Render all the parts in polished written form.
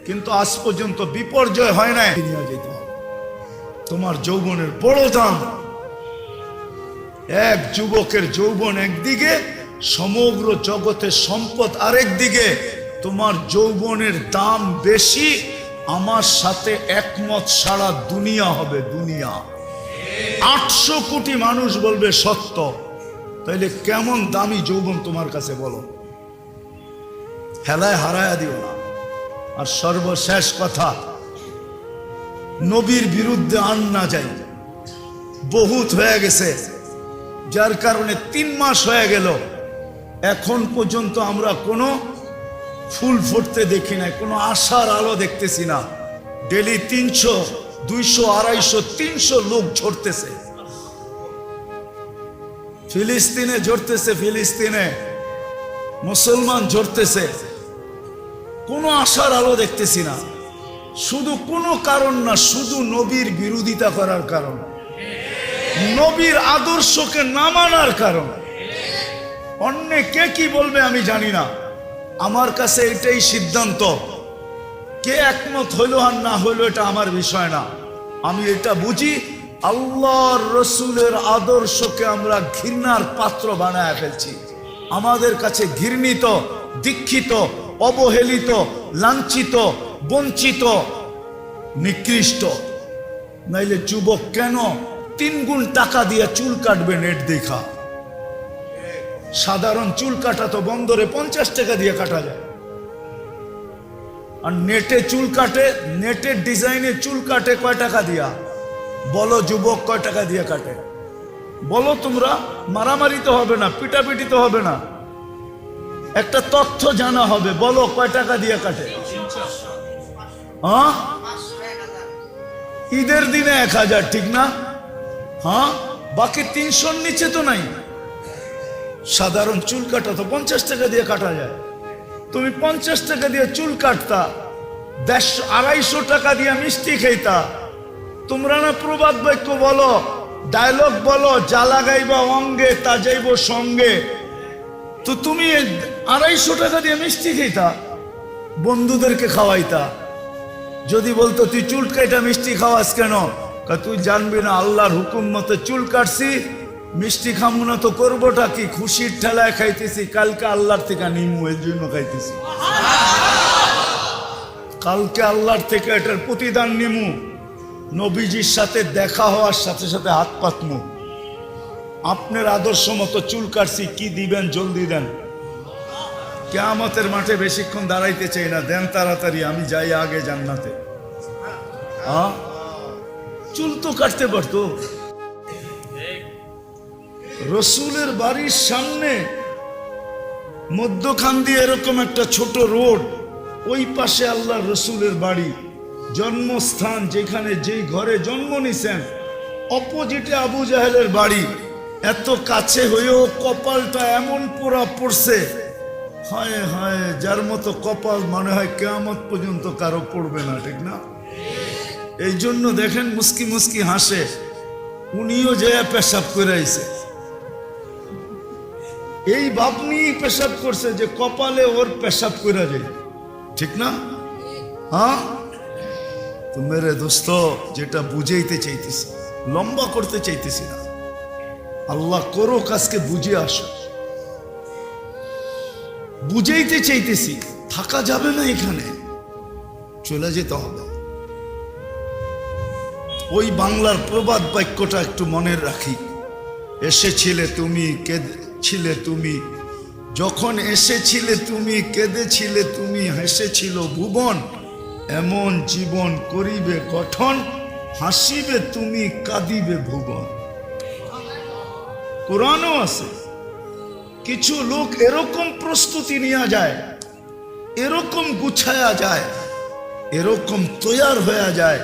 কিন্তু আজ পর্যন্ত বিপর্যয় হয় নাই। নিয়ে যেতে হবে। তোমার যৌবনের বড় দাম। এক যুবকের যৌবন একদিকে, সমগ্র জগতের সম্পদ আরেক দিকে। তোমার যৌবনের দাম বেশি। আমার সাথে একমত সারা দুনিয়া হবে। দুনিয়া 800 কোটি মানুষ বলবে সত্য। তাইলে কেমন দামি যৌবন তোমার কাছে বলো? হেলায় হারায়া দিও না। আর সর্বশেষ কথা, নবীর বিরুদ্ধে আন না যাই। বহুত হয়ে গেছে, যার কারণে 3 মাস হয়ে গেল, এখন পর্যন্ত আমরা কোনো ফুল ফুটতে দেখি নাই, কোনো আশার আলো দেখতেছি না। ডেলি 300, 200, 250, 300 লোক ঝরতেছে। ফিলিস্তিনে ঝরতেছে, ফিলিস্তিনে মুসলমান ঝরতেছে। কোনো আশার আলো দেখতেছি না। শুধু কোনো কারণ না, শুধু নবীর বিরোধিতা করার কারণ, নবীর আদর্শকে না মানার কারণ। অন্য কে কি বলবে আমি জানি না। আমার কাছে এটাই সিদ্ধান্ত, কে একমত হইল আর না হইল এটা আমার বিষয় না। আমি এটা বুঝি, আল্লাহর রসুলের আদর্শকে আমরা ঘৃণার পাত্র বানায় ফেলছি। আমাদের কাছে ঘৃণিত, দীক্ষিত, অবহেলিত, লাঞ্ছিত, বঞ্চিত, নিকৃষ্ট। নাইলে যুবক কেন 3 গুণ টাকা দিয়ে চুল কাটবে নেট দেখা? সাধারণ চুল কাটা তো বন্দরে 50 টাকা দিয়ে কাটা যায়। আর নেটে চুল কাটে, নেটের ডিজাইনে চুল কাটে কয় টাকা দিয়া? বলো যুবক, কয় টাকা দিয়ে কাটে? বলো তোমরা। মারামারি তো হবে না, পিটাপিটি তো হবে না, একটা তথ্য জানা হবে। বলো কয় টাকা দিয়ে কাটে? হ্যাঁ, ঈদের দিনে 1000, ঠিক না? হ্যাঁ, বাকি 300-র নিচে তো নাই। সাধারণ চুল কাটা তো 50 টাকা দিয়ে কাটা যায়। তুমি 50 টাকা দিয়ে চুল কাটতা, 250 টাকা দিয়ে মিষ্টি খাইতা। তোমরা না প্রবাদ বাক্য বলো, ডায়লগ বলো, যা লাগাইবা অঙ্গে তা যাইব সঙ্গে। তো তুমি 250 টাকা দিয়ে মিষ্টি খাইতা, বন্ধুদেরকে খাওয়াইতা। যদি বলতো তুই চুল কাটা মিষ্টি খাওয়াস কেন? তুই জানবি না আল্লাহর হুকুম মতো চুল কাটছি, মিষ্টি খামু না তো করবোটা কি? খুশির ঠেলায় খাইতেছি, কালকে আল্লাহর থেকে নিমু, এর জন্য খাইতেছি। কালকে আল্লাহর থেকে এটার প্রতিদান নিমু। নবীজির সাথে দেখা হওয়ার সাথে সাথে হাত পাতমু। আপনার আদর্শ মতো চুল কাটছি, কি দিবেন জলদি দেন। কিয়ামতের মাঠে বেশিক্ষণ দাঁড়াইতে চাই না, দেন তাড়াতাড়ি, আমি যাই আগে জান্নাতে। চুল তো কাটতে পারতো। রসুলের বাড়ির সামনে মধ্যখান দিয়ে এরকম একটা ছোট রোড, ওই পাশে আল্লাহ রসুলের বাড়ি, জন্মস্থান, যেখানে যেই ঘরে জন্ম নিছেন, অপোজিটে আবু জাহেলের বাড়ি। এত কাছে হয়েও কপালটা এমন পোড়া পড়ছে, হায় হায়, যার মতো কপাল মনে হয় কিয়ামত পর্যন্ত কারো পড়বে না, ঠিক না? এই জন্য দেখেন মুস্কি মুস্কি হাসে। উনিও যে পেশাব করে আইছে, এই ভাব নিয়ে পেশাব করছে যে কপালে ওর পেশাব করে যায়, ঠিক না? হ্যাঁ, তো মেরে দোস্ত, যেটা বুঝাইতে চাইতেছি, লম্বা করতে চাইতেছি না, আল্লাহ করো কাজকে বুঝে আসো। বুঝাইতে চাইতেছি, থাকা যাবে না, এখানে চলে যেতে হবে। ওই বাংলার প্রবাদ বাক্যটা একটু মনে রাখি। এসেছিলে তুমি, কেঁদেছিলে তুমি, যখন এসেছিলে তুমি, কেঁদেছিলে তুমি, হেসেছিল ভুবন, এমন জীবন করিবে গঠন, হাসিবে তুমি, কাঁদিবে ভুবন। কোরআনও আছে। কিছু লোক এরকম প্রস্তুতি নেওয়া যায়, এরকম গুছায়া যায়, এরকম তৈয়ার হয়ে যায়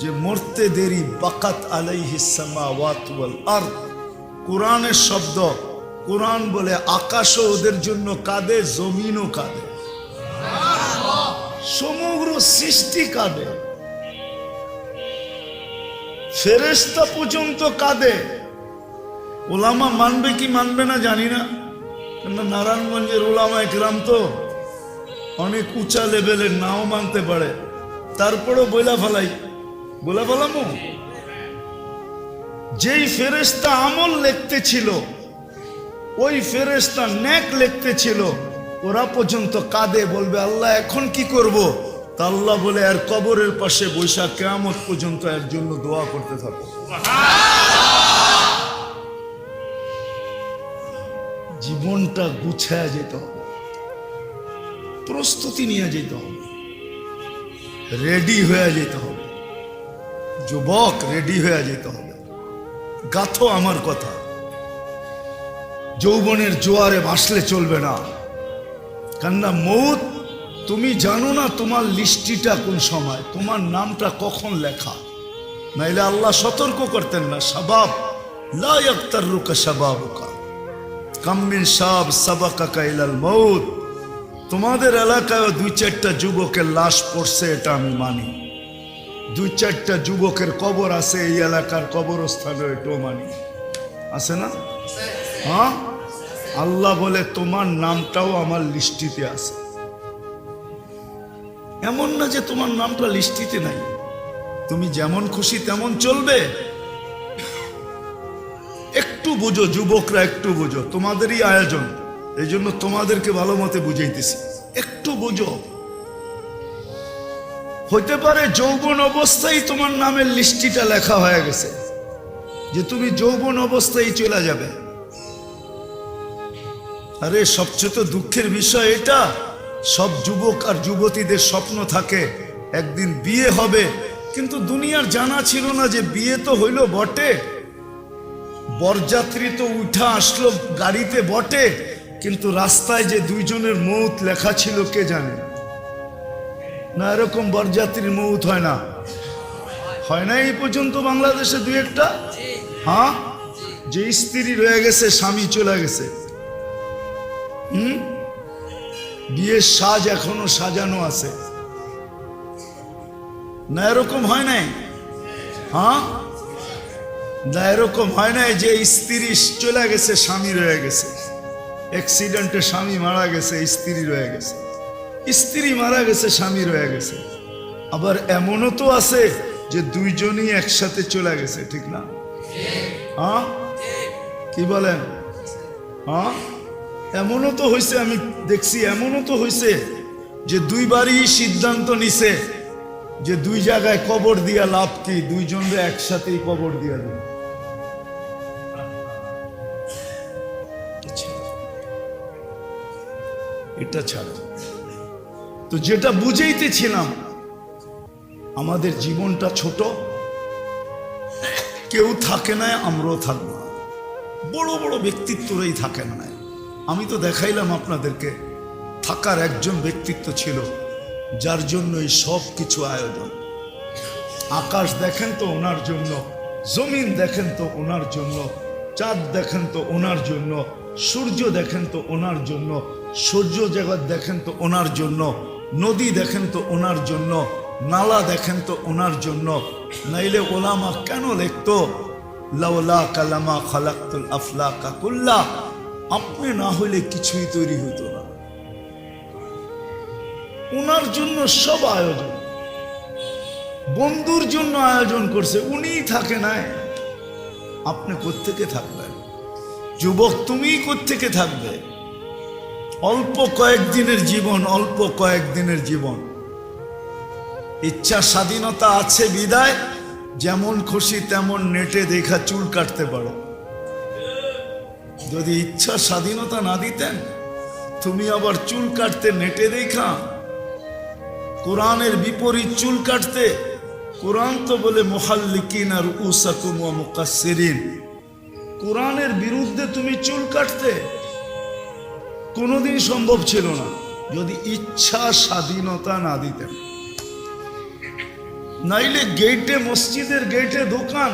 যে মরতে দেরি বাকাত আলাইহিস সামাওয়াত ওয়াল আরদ। কোরআনের শব্দ। কোরআন বলে আকাশও ওদের জন্য কাঁদে, জমিনও কাঁদে, সমগ্র সৃষ্টি কাঁদে, ফেরেশতা পর্যন্ত কাঁদে। ওলামা মানবে কি মানবে না জানি না, কেন নারায়ণগঞ্জের ওলামা একরাম তো অনেক উঁচা লেভেলের নাও মানতে পারে, তারপরও বইলা ফেলামো। যেই ফেরেশতা আমল লিখতে ছিল, ওই ফেরেশতা নেক লিখতে ছিল, ওরা পর্যন্ত কাঁদে, বলবে আল্লাহ এখন কি করব? তা আল্লাহ বলে আর কবরের পাশে বৈশা কিয়ামত পর্যন্ত এর জন্য দোয়া করতে থাকো। জীবনটা গুছায় যেতে হবে, প্রস্তুতি নিয়ে যেতে হবে, রেডি হয়ে যেতে হবে। যুবক, রেডি হয়ে যেতে হবে। গাথো আমার কথা, যৌবনের জোয়ারে ভাসলে চলবে না। কান্না মৌত, তুমি জানো না তোমার লিস্টিটা কোন সময়, তোমার নামটা কখন লেখা। নাইলে আল্লাহ সতর্ক করতেন না, শাবাব লা ইয়াক্তারুকা শাবাবুকা কাম মিন শাব সাবাকাকা ইলাল মৌত। তোমাদের এলাকায় 2-4টা যুবকের লাশ পড়ছে, এটা আমি মানি। 2-4টা যুবকের কবর আছে এই এলাকার কবরস্থানে, এটাও মানি। আছে না? হ্যাঁ, আল্লাহ বলে তোমার নামটাও আমার লিস্টিতে আছে। এমন না যে তোমার নামটা লিস্টিতে নাই, তুমি যেমন খুশি তেমন চলবে। একটু বুঝো যুবকরা, একটু বুঝো, তোমাদেরই আয়োজন, এই জন্য তোমাদেরকে ভালো মতে বুঝাইতেছি। একটু বুঝো, হইতে পারে যৌবন অবস্থায় তোমার নামের লিস্টিটা লেখা হয়ে গেছে, যে তুমি যৌবন অবস্থায় চলে যাবে। আরে সবচেয়ে তো দুঃখের বিষয় এটা, সব যুবক আর যুবতীদের স্বপ্ন থাকে একদিন বিয়ে হবে, কিন্তু দুনিয়ার জানা ছিল না যে বিয়ে তো হইল বটে, বরযাত্রী তো উঠা আসলো গাড়িতে বটে, কিন্তু রাস্তায় যে দুইজনের মৌত লেখা ছিল কে জানে না। এরকম বরযাত্রীর মৌত হয় না, হয় না এই পর্যন্ত বাংলাদেশে 2-1টা। হ্যাঁ, যে স্ত্রী রয়ে গেছে, স্বামী চলে গেছে, বিয়ের সাজ এখনো সাজানো আছে না, এরকম হয় নাই? হ্যাঁ, না এরকম হয় নাই যে স্ত্রী চলে গেছে, স্বামী রয়ে গেছে, অ্যাক্সিডেন্টে স্বামী মারা গেছে, স্ত্রী রয়ে গেছে, স্ত্রী মারা গেছে, স্বামী রয়ে গেছে। আবার এমনও তো আছে যে দুইজনই একসাথে চলে গেছে, ঠিক না? হ্যাঁ, কি বলেন? হ্যাঁ, এমনও তো হয়েছে, আমি দেখছি, এমনও তো হয়েছে যে দুইবারই সিদ্ধান্ত নিছে যে দুই জায়গায় কবর দিয়া লাভ কি, দুইজনরে একসাথেই কবর দিয়া দেবে। এটা ছাড়া তো যেটা বুঝাইতেছিলাম, আমাদের জীবনটা ছোট, কেউ থাকে না, আমরাও থাকবো না, বড় বড় ব্যক্তিত্বরাই থাকে না। আমি তো দেখাইলাম আপনাদেরকে, থাকার একজন ব্যক্তিত্ব ছিল যার জন্য এই সব কিছু আয়োজন। আকাশ দেখেন তো ওনার জন্য, জমিন দেখেন তো ওনার জন্য, চাঁদ দেখেন তো ওনার জন্য, সূর্য দেখেন তো ওনার জন্য, সূর্য জগৎ দেখেন তো ওনার জন্য, নদী দেখেন তো ওনার জন্য, নালা দেখেন তো ওনার জন্য। নাইলে ওলামা কেন লিখতো লাউলা কালামা খালাকতুল আফলাকা কুল্লা, আপনি না হইলে কিছুই তৈরি হতো না। ওনার জন্য সব আয়োজন, বন্ধুর জন্য আয়োজন করছে, উনিই থাকে নাই, আপনি কোত্থেকে থাকবেন? যুবক, তুমি কোত্থেকে থাকবে? অল্প কয়েকদিনের জীবন, অল্প কয়েকদিনের জীবন। ইচ্ছা স্বাধীনতা আছে বিদায় যেমন খুশি তেমন নেটে দেখা চুল কাটতে পারো। যদি ইচ্ছা স্বাধীনতা না দিতেন, তুমি আবার চুল কাটতে নেটে দেখা, কোরআনের বিপরীত চুল কাটতে। কোরআন তো বলে মুহাল্লিকিন আর উসাকুম ওয়া মুকাসসিরিন, কোরআনের বিরুদ্ধে তুমি চুল কাটতে কোনোদিন সম্ভব ছিল না যদি ইচ্ছা স্বাধীনতা না দিতেন। নাইলে গেটে, মসজিদের গেটে দোকান,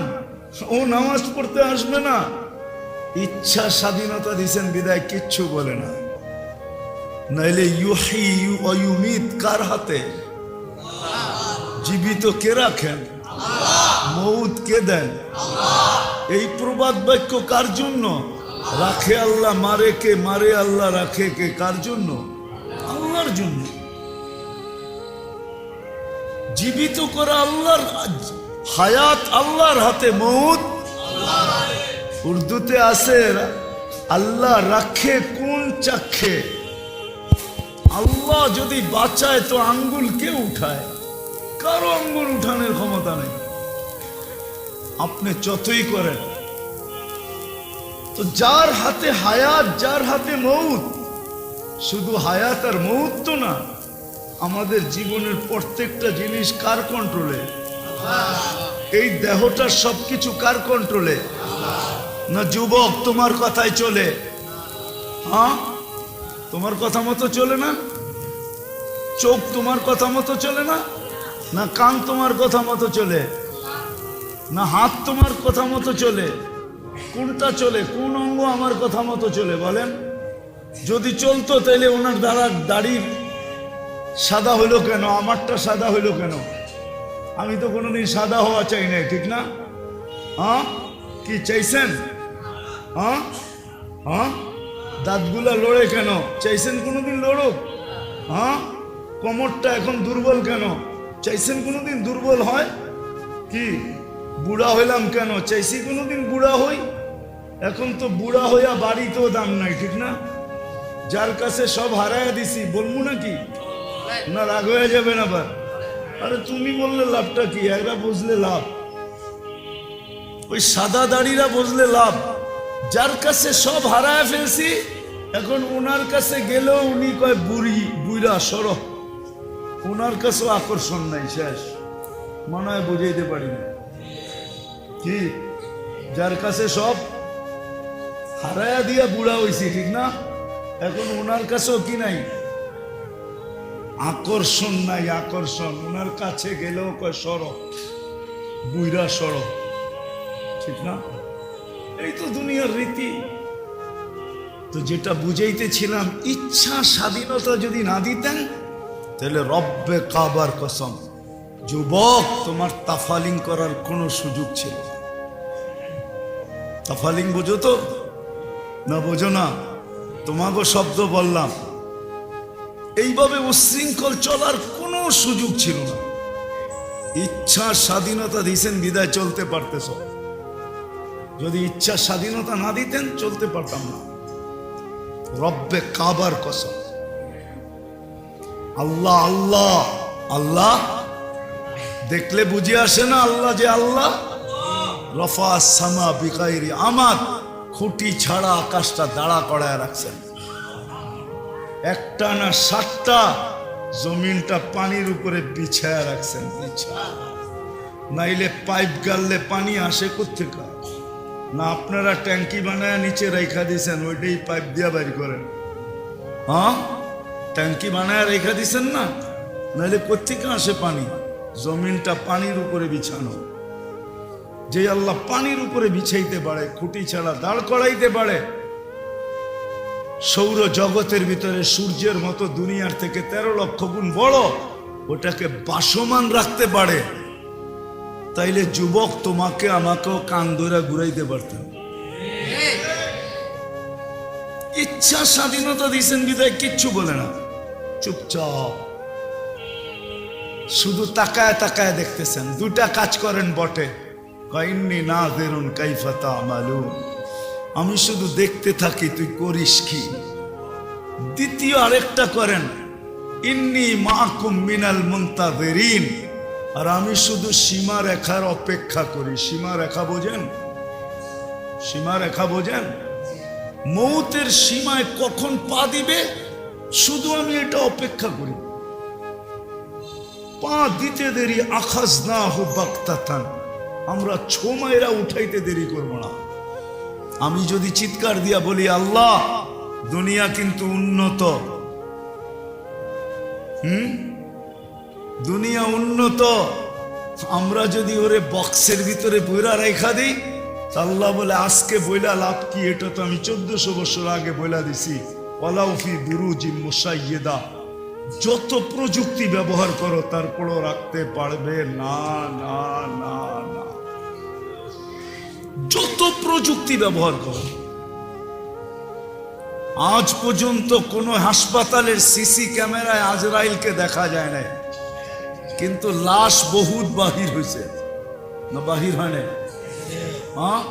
ও নামাজ পড়তে আসবে না, ইচ্ছা স্বাধীনতা দিছেন বিদায় কিচ্ছু বলে না। নাইলে ইউহি ইউমিত কার হাতে? জীবিত কে রাখেন? মৌত কে দেন? এই প্রবাদ বাক্য কার জন্য? রাখে আল্লাহ, মারে কে? মারে আল্লাহ, রাখে কে? কার জন্য? আল্লাহর জন্য। জীবিত করা আল্লাহর হায়াত আল্লাহর হাতে, মউত উর্দুতে আছে আল্লাহ রাখে কোন চাক্ষে। আল্লাহ যদি বাঁচায় তো আঙ্গুল কে উঠায়? কারো আঙ্গুল উঠানোর ক্ষমতা নেই, আপনি যতই করেন। তো যার হাতে হায়াত, যার হাতে মউত, শুধু হায়াত আর মউত তো না, আমাদের জীবনের প্রত্যেকটা জিনিস কার কন্ট্রোলে? এই দেহটার সবকিছু কার কন্ট্রোলে? না যুবক তোমার কথাই চলে? হ্যাঁ, তোমার কথা মতো চলে না? চোখ তোমার কথা মতো চলে না? না কান তোমার কথা মতো চলে? না হাত তোমার কথা মতো চলে? কোনটা চলে? কোন অঙ্গ আমার কথা মতো চলে বলেন? যদি চলতো তাহলে ওনার দাড়ির সাদা হইলো কেন, আমারটা সাদা হইলো কেন? আমি তো কোনোদিন সাদা হওয়া চাই না, ঠিক না? হ্যাঁ, কি চাইছেন? হ্যাঁ হ্যাঁ, দাঁতগুলা লড়ে কেন? চাইছেন কোনোদিন লড়ুক? হ্যাঁ, কোমরটা এখন দুর্বল কেন? চাইছেন কোনোদিন দুর্বল হয়? কি বুড়া হইলাম কেন? চাইছি কোনোদিন বুড়া হই? এখন তো বুড়া হইয়া বাড়িতেও দাম নাই, ঠিক না? যার কাছে সব হারাইয়া দিছি, বলবো নাকি? না রাগ হয়ে যাবেন আবার? আরে তুমি বললে লাভটা কি? এরা বুঝলে লাভ, ওই সাদা দাড়িরা বুঝলে লাভ। যার কাছে সব হারায় ফেলছি, এখন ওনার কাছে গেলেও উনি কয় বুড়ি, বুড়া সর, ওনার কাছেও আকর্ষণ নাই, শেষ। মনে হয় বুঝাইতে পারি না কি? যার কাছে সব হারায়া দিয়া বুড়া হইছি, ঠিক না? এখন ওনার কাছেও কি নাই? আকর্ষণ নাই, আকর্ষণ। ওনার কাছে গেলেও কয় সর, বুড়া সর, ঠিক না? এই তো দুনিয়ার রীতি। তো যেটা বুঝাইতেছিলাম, ইচ্ছা স্বাধীনতা যদি না দিতেন তাহলে রব্বে কাবার কসম যুবক তোমার তাফালিং করার কোনো সুযোগ ছিল? তাফালিং বোঝো তো না? বোঝো না? তোমাকে শব্দ বললাম, এইভাবে উশৃঙ্খল চলার কোনো সুযোগ ছিল না। ইচ্ছা স্বাধীনতা দিয়েছেন বিদায় চলতে পারতেছ। যদি ইচ্ছা স্বাধীনতা না দিতেন চলতে পারতাম না, রব্বে কাবার কসম। আল্লাহ আল্লাহ আল্লাহ দেখলে বুঝে আসে না আল্লাহ যে আল্লাহ? রফা সামা বিগাইরি আমাদ, খুঁটি ছাড়া আকাশটা দাঁড়া করায় রাখছেন। একটা না 7টা জমিনটা পানির উপরে বিছায়া রাখছেন, নাইলে পাইপ গাললে পানি আসে কোত্থেকে? না আপনারা ট্যাঙ্কি বানায় নিচে রেখা দিয়েছেন, ওইটাই পাইপ দিয়া বের করেন? হ্যাঁ, ট্যাঙ্কি বানায় রেখা দিয়েছেন না, নাইলে কোত্থেকে আসে পানি? জমিনটা পানির উপরে বিছানো। যে আল্লাহ পানির উপরে বিছাইতে পারে, খুঁটি ছাড়া দাঁড় করাইতে পারে, সৌর জগতের ভিতরে সূর্যের মতো দুনিয়ার থেকে 13 লক্ষ গুণ বড়, ওটাকে বাসমান রাখতে পারে, তাইলে যুবক তোমাকে আমাকেও কান ধরে ঘুরাইতে পারতেন। ইচ্ছা স্বাধীনতা দিয়েছেন বিদায় কিচ্ছু বলে না, চুপচাপ শুধু তাকায় তাকায় দেখতেছেন। 2টা কাজ করেন বটে, কাইন্নি নাযিরুন কাইফা তা'মালুন, আমি শুধু দেখতে থাকি তুই করিস কি। দ্বিতীয় আরেকটা করেন, ইন্নী মাআকুম মিনাল মুনতাযিরিন, আর আমি শুধু সীমা রেখার অপেক্ষা করি। সীমা রেখা বোঝেন? সীমা রেখা বোঝেন? মৌতের সীমায় কখন পা দিবে শুধু আমি এটা অপেক্ষা করি। পা দিতে দেরি আখাযনাহু বাগতাতান, আমরা ছোমাইরা উঠাইতে দেরি করব না। আমি যদি চিৎকার দিয়া বলি আল্লাহ দুনিয়া কিন্তু উন্নত, দুনিয়া উন্নত, আমরা যদি ওরে বক্সের ভিতরে বইরা রেখা দিই, আল্লাহ বলে আজকে বইলা লাভ কি? এটা তো আমি 1400 বছর আগে বইলা দিছি। ওয়ালাউ ফি বুরুজিন মুশাইয়্যিদা, যত প্রযুক্তি ব্যবহার করো তারপরও রাখতে পারবে না, না না না। যত প্রযুক্তি ব্যবহার করো, আজ পর্যন্ত কোন হাসপাতালের সিসি ক্যামেরায় আজরাইলকে দেখা যায় না। কিন্তু লাশ বহুত বাহির হয়েছে না বাহির হয় না? হ্যাঁ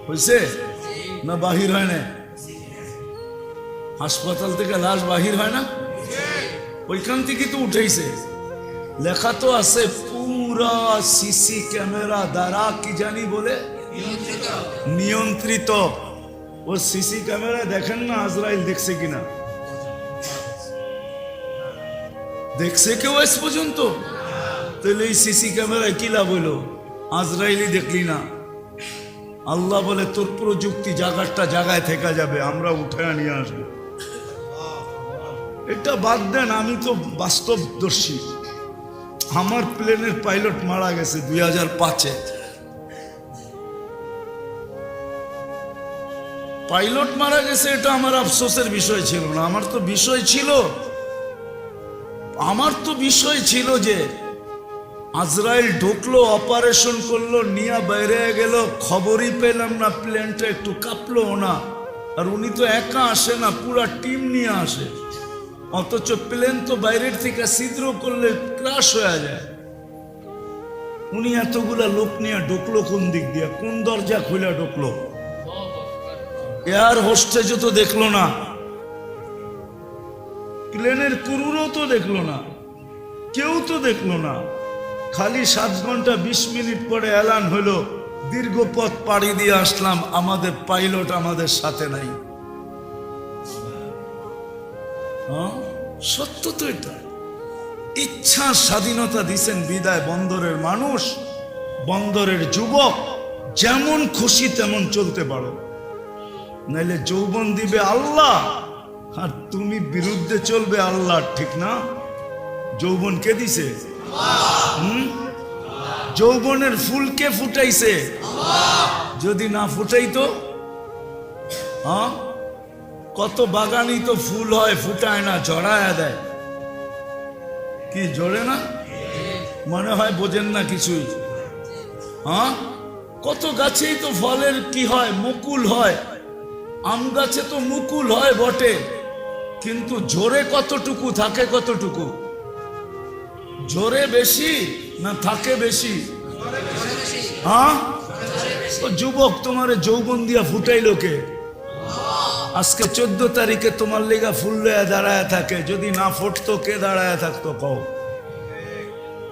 হয়েছে না বাহির হয় না? হাসপাতাল থেকে লাশ বাহির হয় না? ওইখান থেকে তো উঠেছে। লেখা তো আছে পুরা সিসি ক্যামেরা দ্বারা কি জানি বলে নিয়ন্ত্রিত। ও সিসি ক্যামেরায় দেখেন না আজরাইল দেখছে কিনা? দেখছে কেউ আজ পর্যন্ত? তাহলে এই সিসি ক্যামেরায় কি লাভ হইল? আজরাইলই দেখলি না। আল্লাহ বলে তোর প্রযুক্তি জায়গাটা জায়গায় থেকে যাবে, আমরা উঠে নিয়ে আসবো। এটা বাদ দেন, আমি তো বাস্তবদর্শী। আমার প্লেনের পাইলট মারা গেছে 2005-এ। পাইলট মারা গেছে, এটা আমার আফসোসের বিষয় ছিল না। আমার তো বিষয় ছিল যে আজরাইল ঢুকলো, অপারেশন করলো, নিয়ে বাইরে গেল, খবরই পেলাম না, প্লেনটা একটু কাঁপলো না। আর উনি তো একা আসে না, পুরা টিম নিয়ে আসে। অথচ প্লেন তো বাইরের থেকে ছিদ্র করলে ক্রাশ হয়ে যায়। উনি এতগুলা লোক নিয়ে ঢুকলো কোন দিক দিয়ে? কোন দরজা খুলে ঢুকলো? এয়ার হোস্টেজও তো দেখলো না, প্লেনের ক্রুরও তো দেখলো না, কেউ তো দেখলো না। খালি 7 ঘন্টা 20 মিনিট পরে এলান হলো, দীর্ঘ পথ পাড়ি দিয়ে আসলাম, আমাদের পাইলট আমাদের সাথে নাই। সত্য তো এটা। ইচ্ছা স্বাধীনতা দিছেন বিদায় বন্দরের মানুষ, বন্দরের যুবক, যেমন খুশি তেমন চলতে পারো। নাইলে যৌবন দিবে আল্লাহ, আর তুমি বিরুদ্ধে চলবে আল্লাহ, ঠিক না? যৌবন কে দিছে? যৌবনের ফুল কে ফুটাইছে? যদি না ফুটাইতো, কত বাগানই তো ফুল হয়, ফুটায় না, জড়ায় দেয়। কি জড়ে না? মনে হয় বোঝেন না কিছুই। কত গাছেই তো ফলের কি হয়, মুকুল হয়। আম গাছে তো মুকুল হয় বটে, কিন্তু জোরে কতটুকু থাকে? কতটুকু জোরে বেশি না থাকে বেশি? যুবক, তোমার যৌবন দিয়া ফুটাইলো কে? আজকে 14 তারিখে তোমার লেগা ফুল লয়া দাঁড়ায় থাকে, যদি না ফুটতো কে দাঁড়ায় থাকতো কও?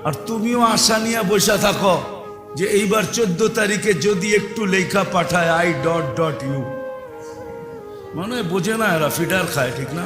আর তুমিও আশা নিয়ে বসে থাকো যে এইবার 14 তারিখে যদি একটু লেখা পাঠায় I.U। মানে বোঝে না, এরা ফিডার খায়, ঠিক না?